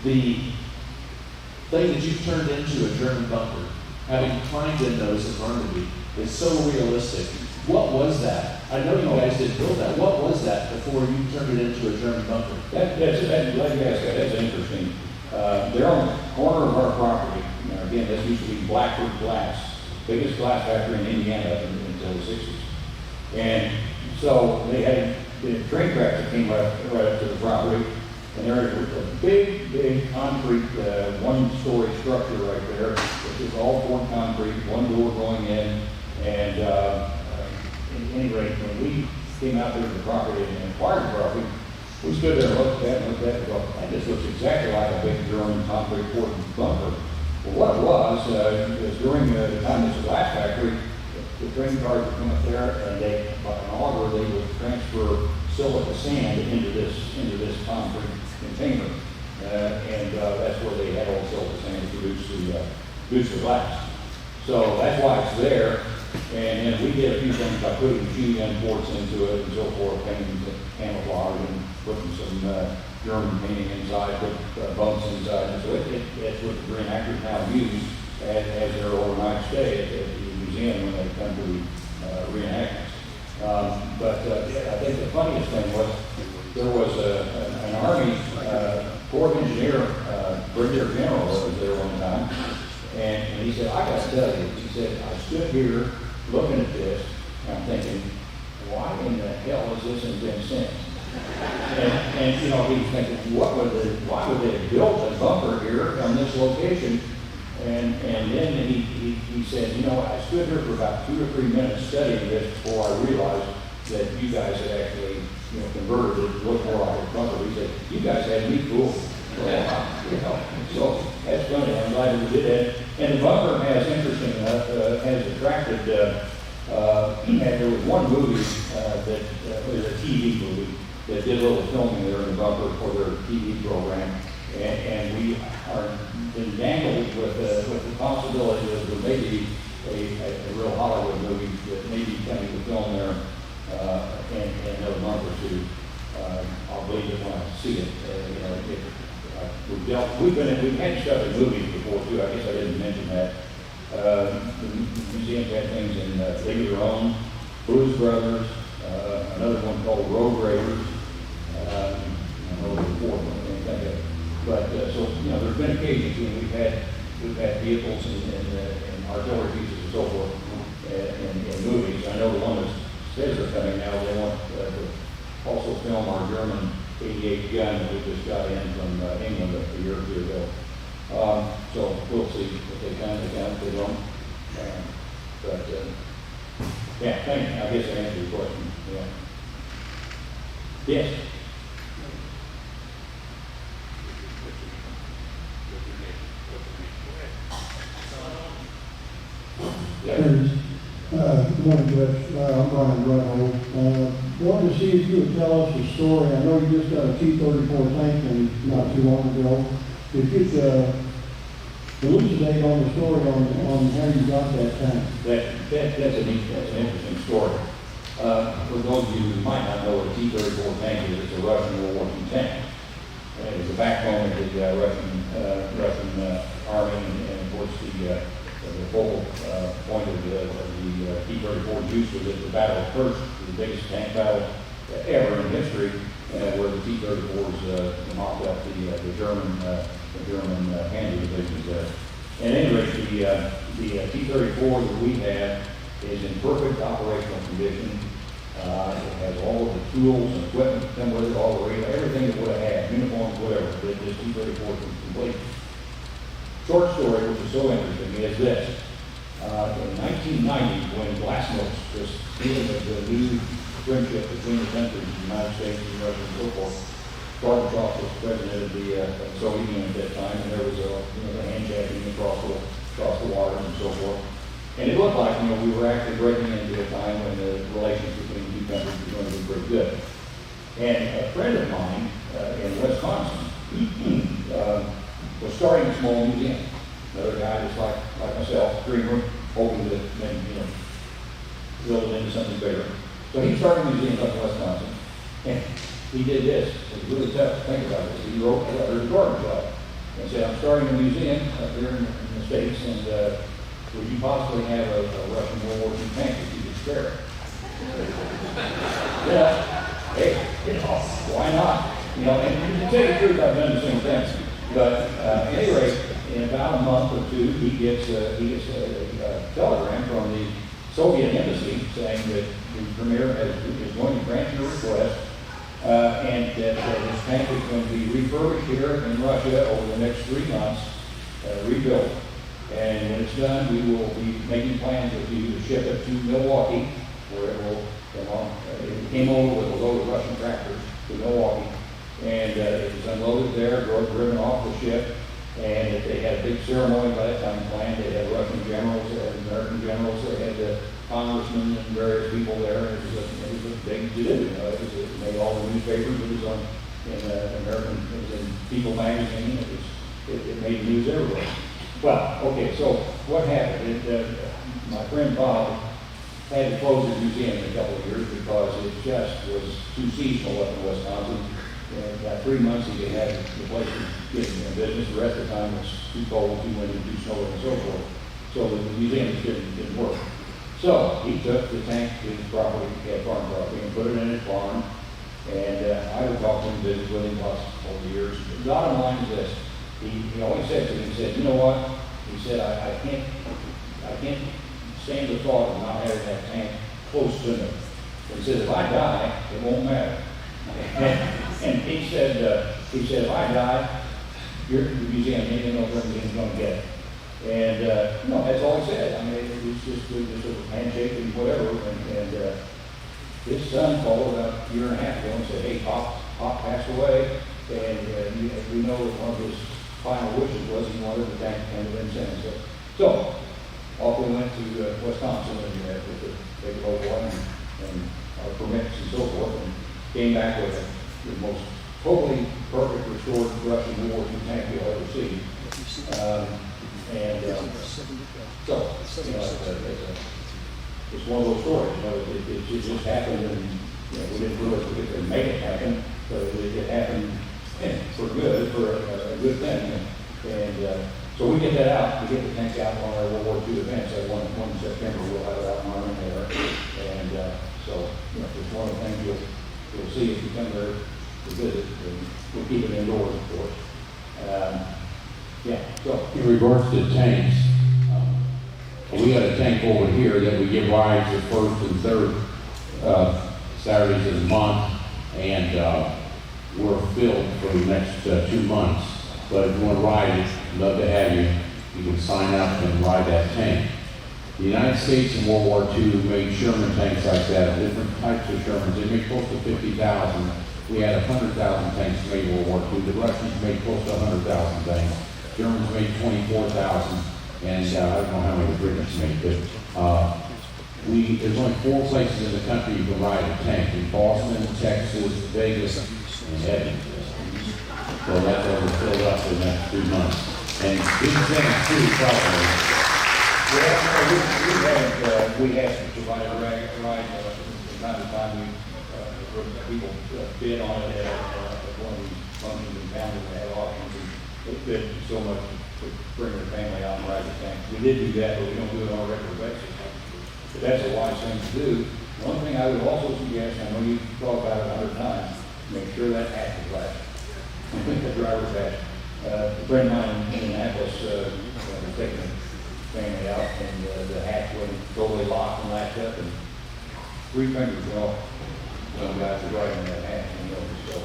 The thing that you've turned into a German bunker, having climbed in those in Normandy, is so realistic. What was that? I know you guys didn't build that. What was that before you turned it into a German bunker? That's interesting. They're on the corner of our property. Again, this used to be Blackford Glass, biggest glass factory in Indiana until the 60s. And so they had the train tracks that came right up to the property. And there was a big concrete one-story structure right there. It was all poured concrete, one door going in. And at any rate, when we came out there to the property and acquired the property, we stood there and looked at it and go, and this looks exactly like a big German concrete poured bunker. Well, what it was during the time this was glass factory, the train cars would come up there and they, by an auger, they would transfer silica sand into this concrete container. And that's where they had all the silica sand to produce the glass. So that's why it's there. And then we did a few things by putting machine gun ports into it and so forth, painting the camouflage and putting some German painting inside, put bumps inside. And so that's what the reenactors now use as their overnight stay at the museum when they come to the reenactments. But I think the funniest thing was there was an Army Corps engineer, brigadier general that was there one time. And he said, I got to tell you, he said, I stood here looking at this, and I'm thinking, why in the hell is this in Vincennes? And he was thinking, why would they have built a bunker here on this location? And then he said, I stood here for about 2 or 3 minutes studying this before I realized that you guys had actually, converted it to look more like a bunker. He said, you guys had me fooled. So that's funny. I'm glad we did that. And the bunker has, interesting enough, has attracted. And there was one movie that was a TV movie that did a little filming there in the bunker for their TV program, and we are been dangled with the possibility that there may be a real Hollywood movie that may be coming to film there in another month or two. I'll believe it when I see it. We've had stuff in movies before too. I guess I didn't mention that. The museum's had things in League of Their Own, Blues Brothers, another one called Road Raiders. I don't know the fourth one, I can't think of it. But so there's been occasions when we've had vehicles and artillery pieces and so forth in movies. I know the one that says they're coming now. They want to also film our German 88 gun that we just got in from England a year or two ago. So we'll see if they come, if they don't. Yeah, thank you. I guess I answered your question. Yeah. Yes. Good morning, Judge. I'm Brian Runnell. Wanted to see if you would tell us a story. I know you just got a T-34 tank in not too long ago. If you could elucidate on the story on how you got that tank. That's an interesting story. For those of you who might not know what a T-34 tank is, it's a Russian World War II tank. It was the backbone of the Russian Army, and of course the focal point of the T-34 juice was at the Battle of Kursk, the biggest tank battle ever in history, where the T-34s knocked out the German Panzer divisions there. At any rate, the T-34 that we have is in perfect operational condition. It has all of the tools and equipment that come with it, all the radio, everything it would have had, uniforms, whatever. This T-34 was complete. Short story, which is so interesting, is this. In 1990, when Glasnost was dealing with the new friendship between the countries, the United States and Russia and so forth, Gorbachev was president of the Soviet Union at that time, and there was a handshaking across the water and so forth. And it looked like we were actually breaking into a time when the relations between the two countries were going to be pretty good. And a friend of mine in Wisconsin was starting a small museum. Another guy just like myself, dreamer, hoping to maybe build it into something bigger. So he started a museum up in Wisconsin, and he did this. It was really tough to think about this. He wrote a letter to Gorbachev and said, "I'm starting a museum up here in the States, and would you possibly have a Russian World War II tank if you could spare it?" Yeah. Hey, why not? And to tell you the truth, I've done the same thing. But at any rate, in about a month or two, he gets a telegram from the Soviet embassy saying that the premier is going to grant him a request, and that his tank is going to be refurbished here in Russia over the next 3 months, rebuilt. And when it's done, we will be making plans with you to ship it to Milwaukee, where it will come on. It came over with a load of Russian tractors to Milwaukee, and it was unloaded there, driven off the ship, and they had a big ceremony by that time planned. They had Russian generals, they had American generals, they had congressmen and various people there. It was a big to do. It made all the newspapers. It was on in American, it was in People magazine. It made news everywhere. Well, okay, so what happened? My friend Bob had to close his museum in a couple of years because it just was too seasonal up in Wisconsin. And about 3 months he could have the place getting in business. The rest of the time it was too cold, too windy, too snowy, and so forth. So the museum just didn't work. So he took the tank to his property, he had farm property, and put it in his barn. And I would talk to him, visit with him lots over the years. The bottom line is this. He always said to me, he said, you know what? He said, I can't stand the thought of not having that tank close to me. He said, if I die, it won't matter. And he said, if I die, your museum ain't no museum's going to get it. And that's all he said. I mean, it was just a handshake and whatever. And his son called about a year and a half ago and said, hey, Pop passed away. And we know that one of his final wishes was he wanted the tank to come in San Jose. So off we went to Wisconsin and with the big local one and our permits and so forth, and came back with the most totally perfect restored Russian War II tank you'll ever see. It's one of those stories. It just happened, and we didn't realize we could make it happen, but it happened for good, for a good thing. And so we get that out. We get the tank out on our World War II events. One in September, we'll have it out in Army there. And so it's one of the things you'll see if you come there to visit. And we'll keep it indoors, of course. So in regards to tanks, we got a tank over here that we give rides the first and third Saturdays of the month, and we're filled for the next 2 months. But if you want to ride it, we'd love to have you. You can sign up and ride that tank. The United States in World War II made Sherman tanks like that, different types of Shermans. They made close to 50,000. We had 100,000 tanks made in World War II. The Russians made close to 100,000 tanks. Germans made 24,000. And I don't know how many the British made, but there's only 4 places in the country you can ride a tank: in Boston, Texas, Vegas, and Evansville. So that's what we're filled up in the next 2 months. And these things too, probably. We have to provide a ride from time to time. People bid on it at one of these functions in town that had auctions. They bid so much to bring their family out and ride the tank. We did do that, but we don't do it on a regular basis. But that's a wise thing to do. One thing I would also suggest, I know you've talked about it 100 times, make sure that hat is flashed. The driver's hat. A friend of mine in Indianapolis was taking the family out, and the hat wasn't totally locked and latched up, and 3 fingers went off. Some guys are driving that hat, so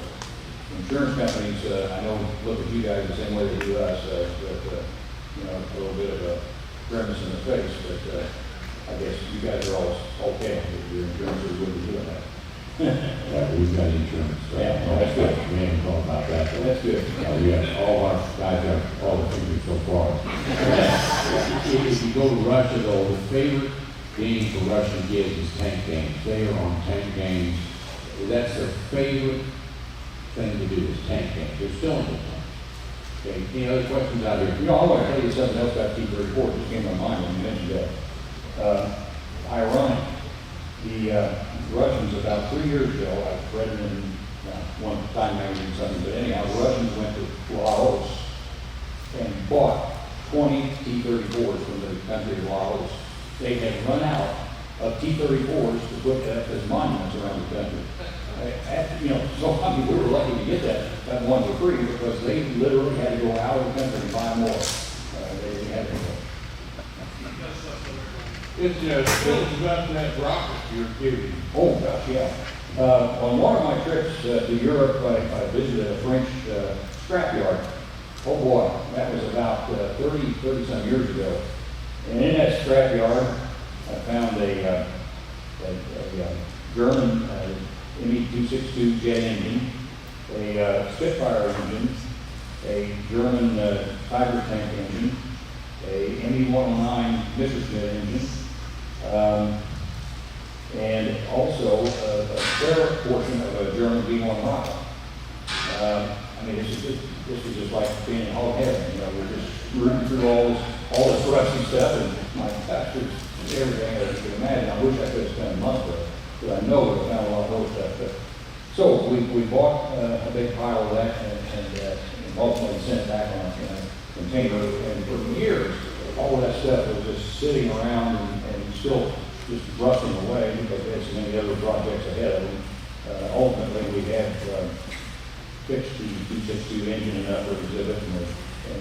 insurance companies, I know, look at you guys the same way they do us, but a little bit of a grimace in the face, but I guess you guys are all okay with your insurance is good to do that. Yeah, we've got insurance. Yeah, that's good. We haven't talked about that. That's good. We have all our guys have all the fingers so far. If you go to Russia, though, the favorite game for Russian kids is tank games. They are on tank games. That's their favorite thing to do is tank games. They're still in the tank. Okay, any other questions out here? I want to tell you something else about T-34. Just came to my mind when you mentioned that. Ironic. The Russians, about 3 years ago, I read it in one Time magazine or something, but anyhow, the Russians went to Laos and bought 20 T-34s from the country of Laos. They had run out of T-34s to put up as monuments around the country. so I mean, we were lucky to get that one for free because they literally had to go out of the country and buy more. They didn't have to go. It's about that rocket you're giving. Oh, gosh, yeah. On one of my trips to Europe, I visited a French scrapyard. Oh boy, that was about 30 some years ago. And in that scrapyard, I found a German ME-262 jet engine, a Spitfire engine, a German Tiger tank engine, a ME-109 Messerschmitt engine, and also a spare portion of a German V-1 rocket. I mean, this was just like being in hog heaven. We're just rooting through all this rusty stuff, and my gosh, there's everything that you can imagine. I wish I could have spent a month there, but I know we found a lot more stuff. But, so we bought a big pile of that and ultimately sent it back on a container. And for years, all of that stuff was just sitting around and still just rusting away because we had so many other projects ahead of them. Ultimately, we have fixed the 262 engine enough for exhibit and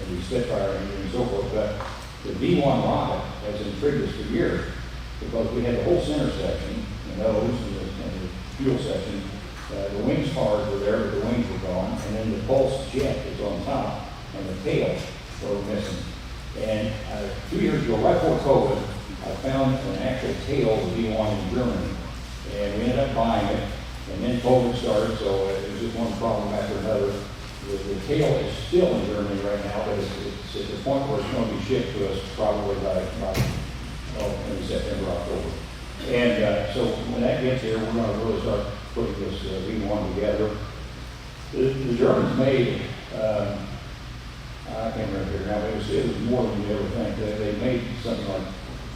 the Spitfire engine and so forth. But the V1 rocket has intrigued us for years because we had the whole center section, the nose and the fuel section. The wing spars were there, but the wings were gone. And then the pulse jet is on top, and the tail were missing. And 2 years ago, right before COVID, I found an actual tail of the V1 in Germany. And we ended up buying it. And then COVID started, so it was just one problem after another. The tail is still in Germany right now, but it's at the point where it's going to be shipped to us probably by maybe September, October. And so when that gets here, we're going to really start putting this V1 together. The Germans made, I can't remember now, but it was more than you ever think. They made something like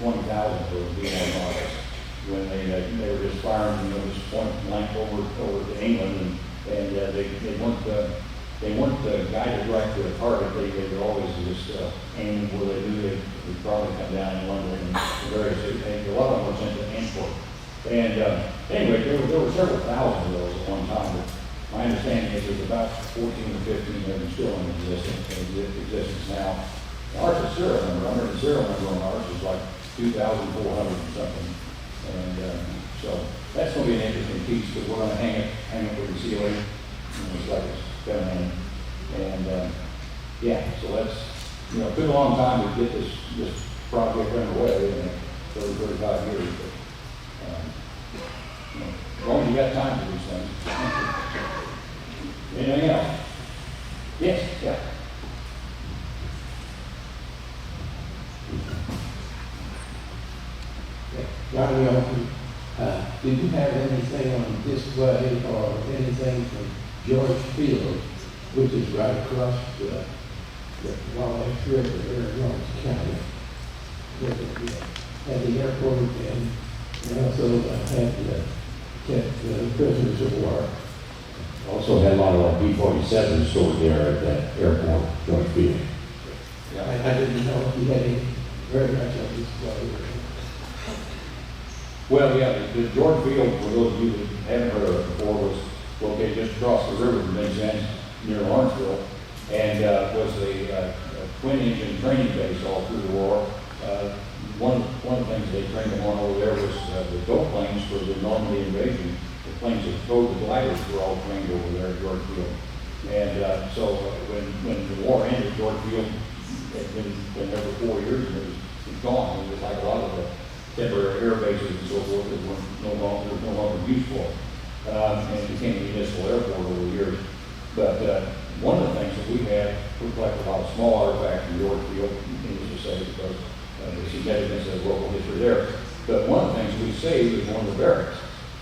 20,000 of those V1 rockets when they were just firing, just point blank over to England, and they weren't guided right to a target. They were always just aiming where they knew they'd probably come down in London and various. A lot of them were sent to Antwerp. And anyway, there were several thousand of those at one time. But my understanding is there's about 14 or 15 of them still in existence now. Ours is serial number. Under the serial number on ours is like 2,400 or something. And so that's going to be an interesting piece because we're going to hang it with the ceiling. It's like it's feminine. And yeah, so that's, it took a long time to get this project underway in 30, 35 years. But as long as you got time for these things. Anything else? Yes, yeah. Johnny Olson, did you have anything on display or anything from George Field, which is right across the Wabash River there in Lawrence County, at the airport, and also had the prisoners of war? Also had a lot of B-47 stored there at that airport, George Field. Yeah, I didn't know if you had any very much on display. Well, yeah, the George Field, for those of you that haven't heard of it before, was located just across the river from Evansville, near Lawrenceville, and was a twin-engine training base all through the war. One of the things they trained them on over there was the tow planes for the Normandy invasion. The planes that towed the gliders were all trained over there at George Field. And so when the war ended, George Field had been there for 4 years, and it was gone. It was like a lot of the temporary air bases and so forth that were no longer useful. And it became a municipal airport over the years. But one of the things that we had, we collected a lot of small artifacts from George Field, needless to say, because the significance of local history there. But one of the things we saved is one of the barracks.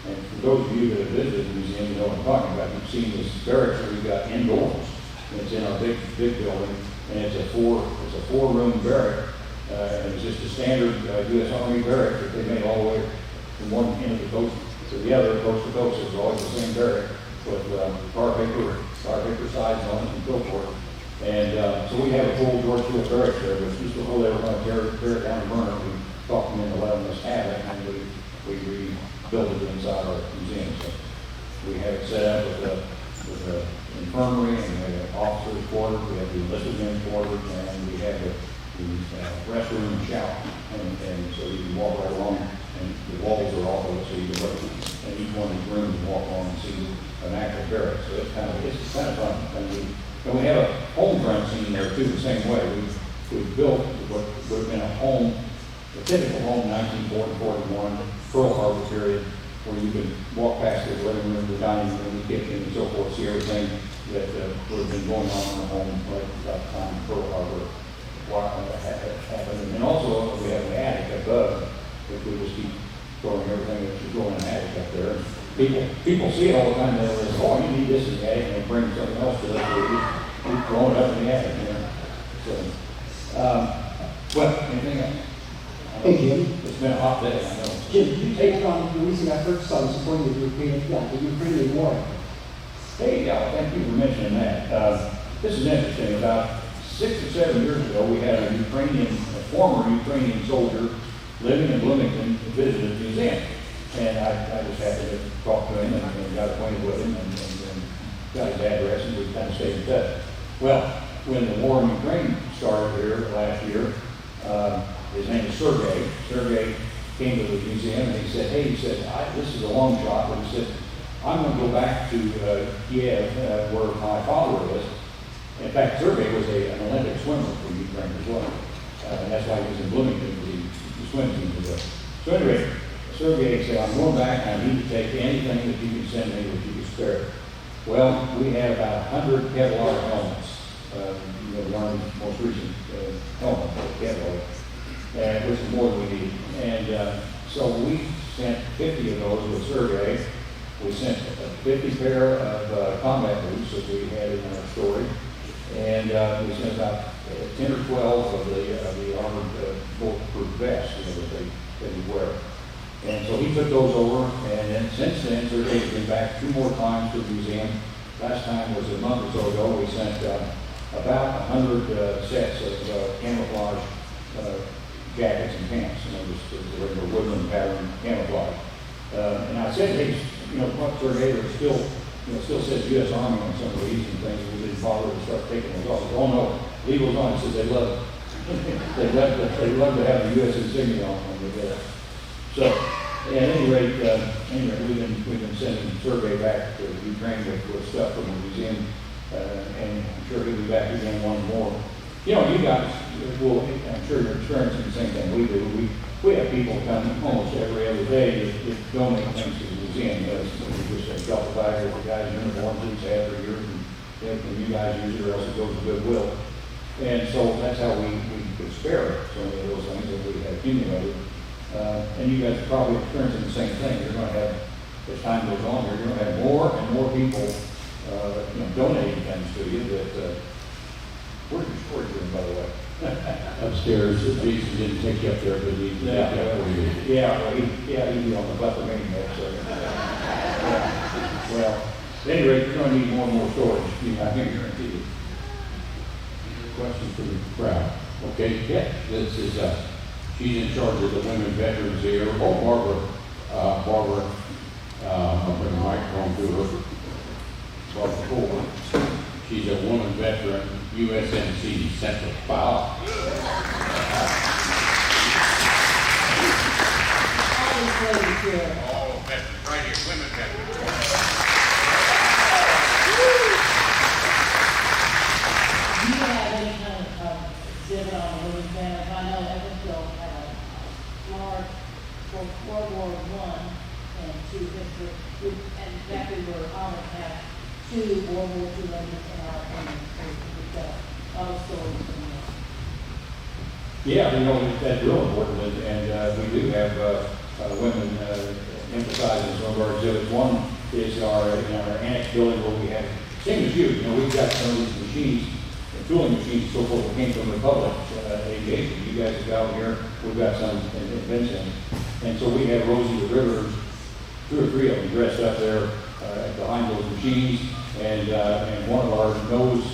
And for those of you that have visited the museum, you know what I'm talking about. You've seen this barracks that we've got indoors. And it's in our big building, and it's a four-room barrack. And it's just a standard U.S. Army barrack that they made all the way from one end of the coast to the other, coast to coast. It was always the same barrack with tar paper sides on it and so forth. And so we have a full George Field barracks there, but just before they were going to tear it down and burn it, we talked them into letting us have it, and we rebuilt it inside our museum. So We have it set up with a infirmary, and we have officers' quarters, we have the enlisted men's quarters, and we have the restroom and shower. And so you can walk right along, and the walls are also, so you can look at each one of these rooms and walk along and see an actual barracks. So it's kind of fun. And we have a home front scene there too, the same way. We've built what would have been a home, a typical home, 1940-41, Pearl Harbor period, where you could walk past the living room, the dining room, the kitchen, and so forth, see everything that would have been going on in the home right at that time Pearl Harbor happened. And also we have an attic above, if we just keep throwing everything that's going in the attic up there. People see it all the time. They say, "Oh, you need this in the attic," and they bring something else to it. So we throw it up in the attic, you know. So, well, anything else? Hey, Jim. It's been a hot day, I know. Jim, did you take on the reason I first saw this morning that you were paying the Ukrainian war? Hey, thank you for mentioning that. This is interesting. About 6 or 7 years ago, we had a former Ukrainian soldier living in Bloomington who visited the museum. And I just happened to talk to him and got acquainted with him and got his address, and we kind of stayed in touch. Well, when the war in Ukraine started here last year, his name is Sergey. Sergey came to the museum and he said, this is a long shot, but he said, I'm going to go back to Kiev, where my father is. In fact, Sergey was an Olympic swimmer for Ukraine as well. And that's why he was in Bloomington, the swim team was there. So anyway, Sergey said, I'm going back and I need to take anything that you can send me that you can spare. Well, we had about 100 Kevlar helmets, the Army's most recent helmet, Kevlar, which is more than we need. And so we sent 50 of those with Sergey. We sent 50 pair of combat boots that we had in our story. And we sent about 10 or 12 of the armored bulletproof vests that he wear. And so he took those over, and then since then, Sergey's been back 2 more times to the museum. Last time was a month or so ago. We sent about 100 sets of camouflage jackets and pants, just the regular woodland pattern camouflage. And I said, hey, what Sergey still says U.S. Army on some of these and things. We didn't bother to start taking those off. Oh no, leave those on. He says they love they love to have the U.S. insignia on when they get it. So, at any rate, we've been sending Sergey back to Ukraine with stuff from the museum, and I'm sure he'll be back again one more. You guys, I'm sure you're experiencing the same thing we do. We have people come almost every other day that donate things to the museum. We just drop a bag of the guys' uniforms that he's had for years, and you guys use it, or else it goes to Goodwill. And so that's how we could spare so many of those things that we had accumulated. And you guys are probably experiencing the same thing. You're going to have, as time goes on, you're going to have more and more people donating things to you that, where's your storage room, by the way? Upstairs, Jason didn't take you up there, but he take you up for you. He'd be on the buffer main there, so. Well, at any rate, you're going to need more and more storage. I can guarantee you. Questions from the crowd? Okay, yeah, this is, she's in charge of the women veterans here. Oh, Barbara, I'll bring the microphone to her. Barbara Cole. She's a woman veteran, USMC Central File. Oh, veterans, right here, women veterans. Do you have any kind of exhibit on the women's banners? I know Evansville had a large World War I and II history, and exactly where Holland had 2 World War II ladies in our opinion. We've got a lot of stories from that. Yeah, that's real important, and we do have women emphasizing some of our exhibits. One is our annex building where we have, same as you, we've got some of these machines, tooling machines and so forth that came from the public aviation. You guys have got here, we've got some in Vincent. And so we have Rosie the Rivers, 2 or 3 of them dressed up there behind those machines. And one of our nose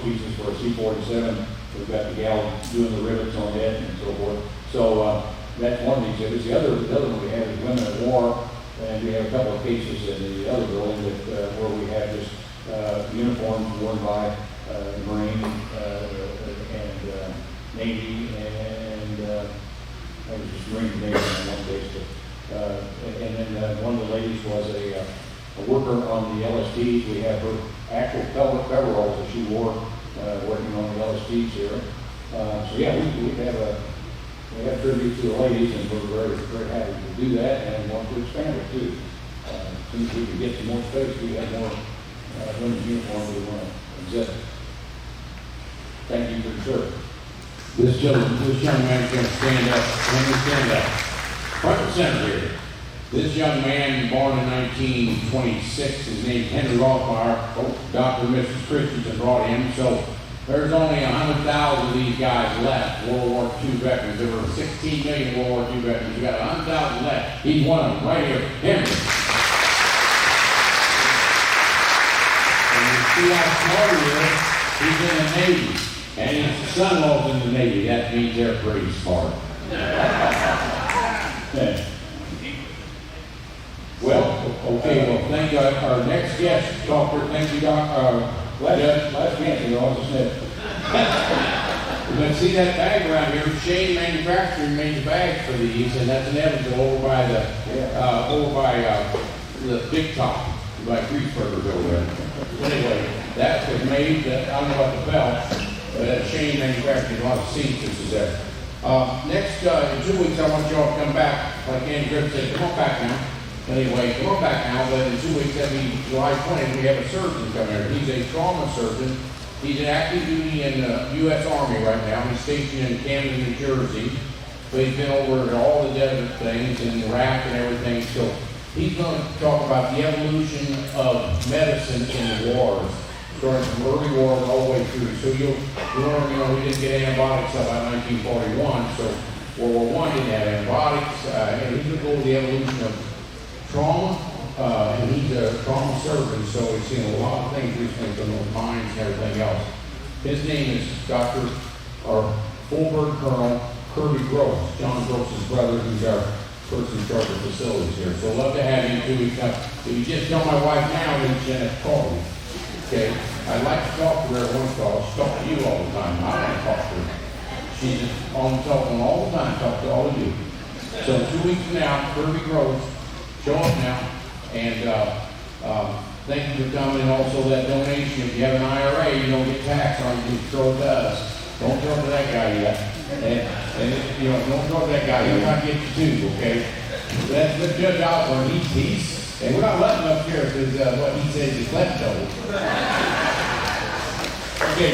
pieces for a C-47, we've got the gal doing the rivets on it and so forth. So that's one of the exhibits. The other one we have is Women at War, And we have a couple of cases in the other building that, where we have just, uniforms worn by, Marine, and, Navy, and, I was just Marine Navy in one case, but, and then, one of the ladies was a worker on the LSDs. We have her actual coveralls that she wore, working on the LSDs here. So yeah, we have tribute to the ladies, and we're very, very happy to do that, and want to expand it too. Since we can get some more space, we have more women's uniforms we want to exhibit. Thank you for your service. This young man is going to stand up. Let me stand up. Front and center here. This young man, born in 1926, his name is Henry Rothmeyer. Dr. and Mrs. Christensen brought him. So there's only 100,000 of these guys left, World War II veterans. There were 16 million World War II veterans. You got 100,000 left. He's one of them right here, Henry. And you see how smart he is. He's in the Navy. And his son-in-law's in the Navy. That means they're pretty smart. Well, okay, well, thank you. Our next guest, Doctor, thank you, Doc. Last chance, you also said. But see that bag around here, Shane Manufacturing makes bags for these, and that's in Evansville over by the Big Top, by Greaseburgers over there. Anyway, that was made, I don't know about the belt, but Shane Manufacturing, a lot of seamstresses there. Next, in 2 weeks, I want y'all to come back, like Andy Griffith said, come on back now. Anyway, come on back now, but in 2 weeks, that'll be July 20th, we have a surgeon come here. He's a trauma surgeon. He's in active duty in the U.S. Army right now. He's stationed in Camden, New Jersey. But he's been over all the desert things in Iraq and everything. So he's going to talk about the evolution of medicine in the wars, starting from early wars all the way through. So you'll learn, we didn't get antibiotics until about 1941. So World War I didn't have antibiotics. And he's going to go over the evolution of trauma. And he's a trauma surgeon, so we've seen a lot of things recently from those mines and everything else. His name is Dr. or Full-Bird Colonel Kirby Gross, John Gross's brother, who's our person in charge of facilities here. So love to have you 2 weeks now. If you just tell my wife now, then she's going to call me. Okay? I'd like to talk to her at one call. She talks to you all the time. I want to talk to her. She's just on the telephone all the time, talk to all of you. So 2 weeks from now, Kirby Gross, show up now. And thank you for coming, and also that donation. If you have an IRA, you don't get taxed on it, you throw it to us. Don't throw it to that guy yet. And don't throw it to that guy. He'll not get you too, okay? So that's Judge Osborne. He's and we're not letting him up here because what he says is leftovers. Okay,